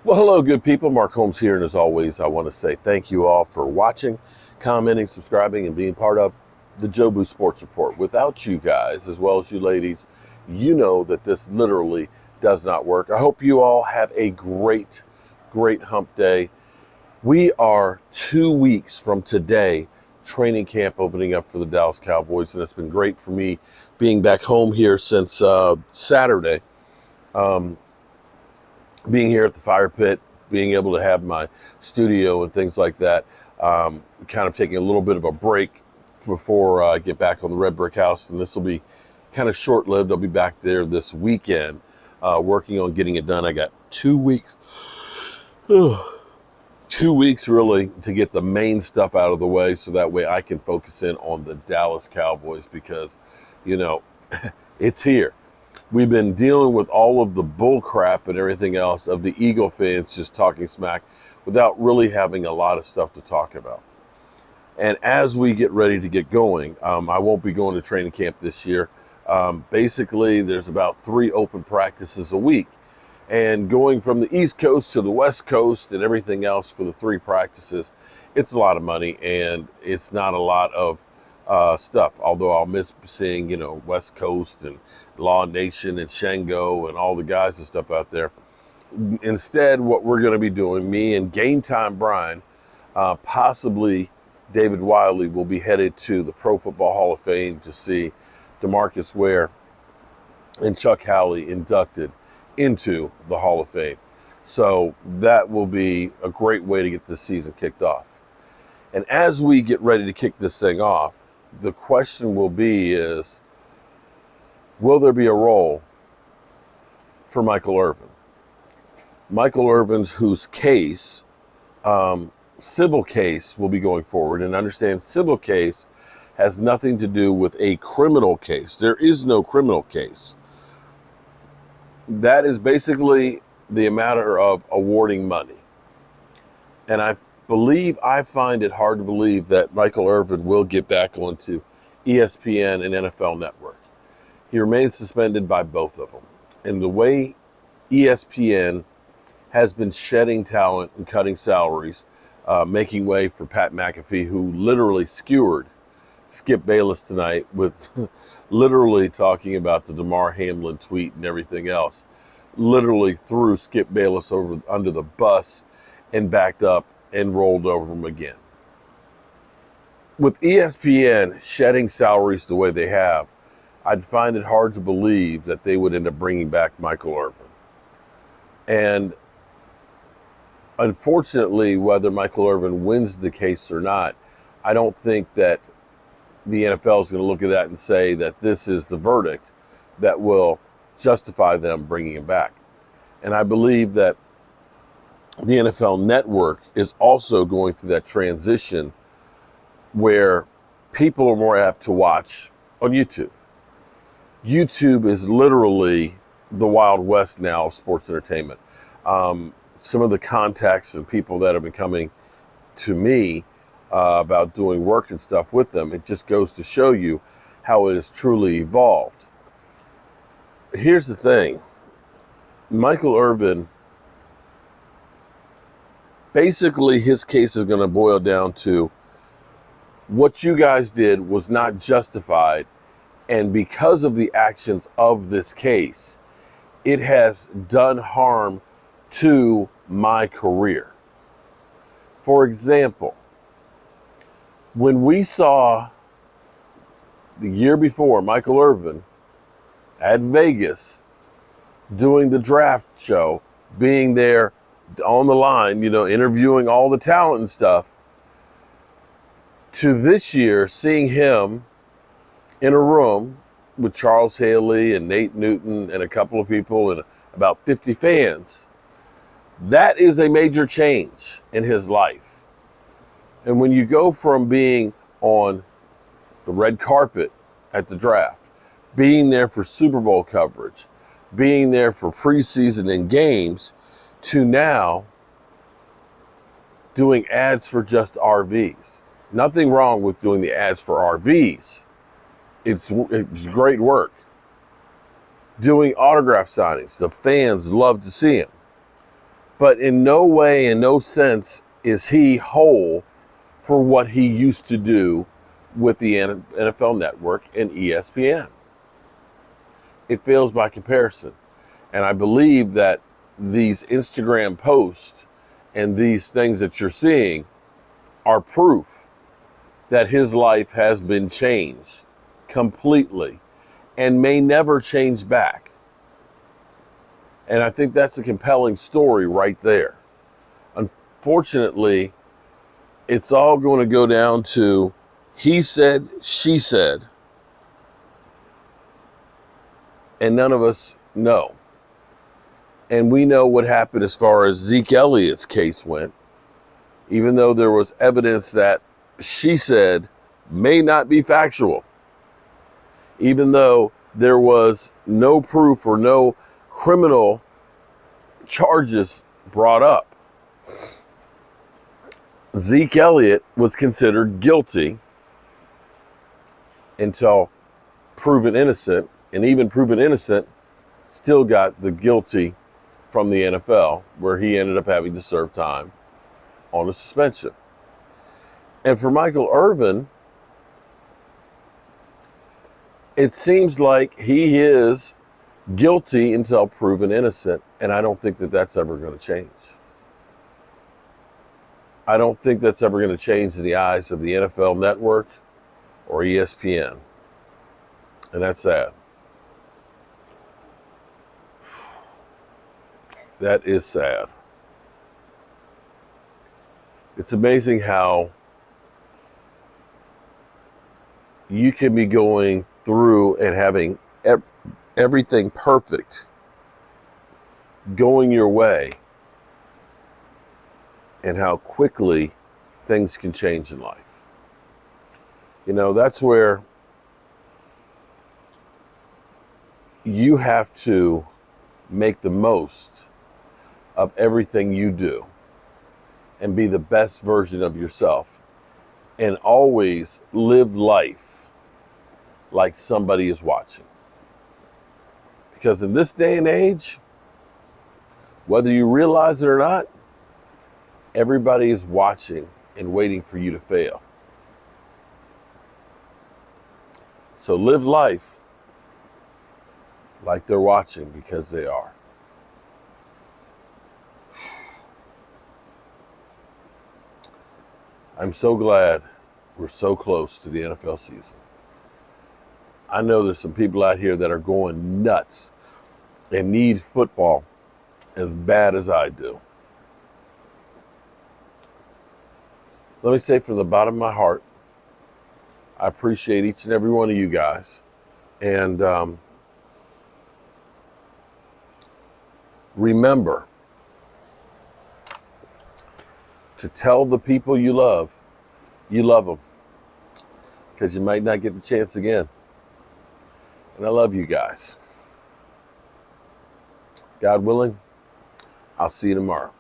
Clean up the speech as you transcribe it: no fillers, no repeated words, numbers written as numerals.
Well, hello, good people. Mark Holmes here, and as always, I want to say thank you all for watching, commenting, subscribing, and being part of the Jobu Sports Report. Without you guys, as well as you ladies, you know that this literally does not work. I hope you all have a great, great hump day. We are 2 weeks from today, training camp opening up for the Dallas Cowboys, and it's been great for me being back home here since Saturday. Being here at the fire pit, being able to have my studio and things like that, kind of taking a little bit of a break before I get back on the red brick house. And this will be kind of short-lived. I'll be back there this weekend working on getting it done. I got 2 weeks, 2 weeks really to get the main stuff out of the way so that way I can focus in on the Dallas Cowboys because, you know, it's here. We've been dealing with all of the bull crap and everything else of the Eagle fans just talking smack without really having a lot of stuff to talk about. And as we get ready to get going, I won't be going to training camp this year. Basically, there's about 3 open practices a week. And going from the East Coast to the West Coast and everything else for the 3 practices, it's a lot of money and it's not a lot of stuff. Although I'll miss seeing, West Coast and Law Nation and Shango and all the guys and stuff out there. Instead, what we're going to be doing, me and Game Time Brian, possibly David Wiley, will be headed to the Pro Football Hall of Fame to see DeMarcus Ware and Chuck Howley inducted into the Hall of Fame. So that will be a great way to get this season kicked off. And as we get ready to kick this thing off, the question will be will there be a role for Michael Irvin? Michael Irvin's whose case, civil case, will be going forward. And understand, civil case has nothing to do with a criminal case. There is no criminal case. That is basically the matter of awarding money. And I find it hard to believe that Michael Irvin will get back onto ESPN and NFL Network. He remains suspended by both of them. And the way ESPN has been shedding talent and cutting salaries, making way for Pat McAfee, who literally skewered Skip Bayless tonight with literally talking about the Damar Hamlin tweet and everything else. Literally threw Skip Bayless under the bus and backed up and rolled over him again. With ESPN shedding salaries the way they have, I'd find it hard to believe that they would end up bringing back Michael Irvin. And unfortunately, whether Michael Irvin wins the case or not, I don't think that the NFL is going to look at that and say that this is the verdict that will justify them bringing him back. And I believe that the NFL Network is also going through that transition where people are more apt to watch on YouTube. YouTube is literally the Wild West now of sports entertainment. Some of the contacts and people that have been coming to me about doing work and stuff with them, it just goes to show you how it has truly evolved. Here's the thing. Michael Irvin, basically his case is going to boil down to what you guys did was not justified. And because of the actions of this case, it has done harm to my career. For example, when we saw the year before Michael Irvin at Vegas doing the draft show, being there on the line, interviewing all the talent and stuff, to this year seeing him in a room with Charles Haley and Nate Newton and a couple of people and about 50 fans, that is a major change in his life. And when you go from being on the red carpet at the draft, being there for Super Bowl coverage, being there for preseason and games, to now doing ads for just RVs. Nothing wrong with doing the ads for RVs. It's great work. Doing autograph signings. The fans love to see him. But in no way, in no sense, is he whole for what he used to do with the NFL Network and ESPN. It fails by comparison. And I believe that these Instagram posts and these things that you're seeing are proof that his life has been changed completely and may never change back. And I think that's a compelling story right there. Unfortunately, it's all going to go down to he said, she said, and none of us know. And we know what happened as far as Zeke Elliott's case went, even though there was evidence that she said may not be factual, even though there was no proof or no criminal charges brought up. Zeke Elliott was considered guilty until proven innocent, and even proven innocent still got the guilty from the NFL, where he ended up having to serve time on a suspension. And for Michael Irvin, it seems like he is guilty until proven innocent, and I don't think that that's ever going to change. I don't think that's ever going to change in the eyes of the NFL Network or ESPN, and that's sad. That is sad. It's amazing how you can be going through and having everything perfect going your way, and how quickly things can change in life. You know, that's where you have to make the most of everything you do and be the best version of yourself, and always live life like somebody is watching. Because in this day and age, whether you realize it or not, everybody is watching and waiting for you to fail. So live life like they're watching, because they are. I'm so glad we're so close to the NFL season. I know there's some people out here that are going nuts and need football as bad as I do. Let me say from the bottom of my heart, I appreciate each and every one of you guys. And remember to tell the people you love them, because you might not get the chance again. And I love you guys. God willing, I'll see you tomorrow.